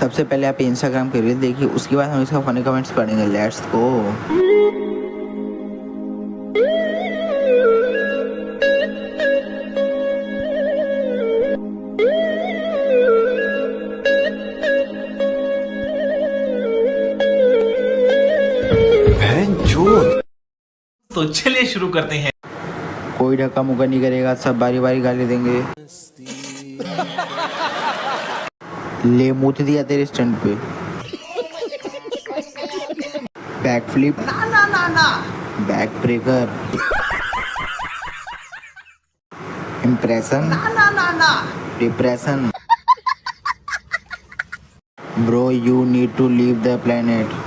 सबसे पहले आप इंस्टाग्राम की रील देखिए, उसके बाद हम इसका फनी कमेंट्स पढ़ेंगे। Let's go. तो चलिए शुरू करते हैं। कोई ढक्का मुक्का नहीं करेगा, सब बारी बारी गाली देंगे। ले मूत दिया तेरे स्टंट पे। बैक फ्लिप, ना बैक ब्रेकर, इम्प्रेशन, ना depression. Bro you need to leave the planet.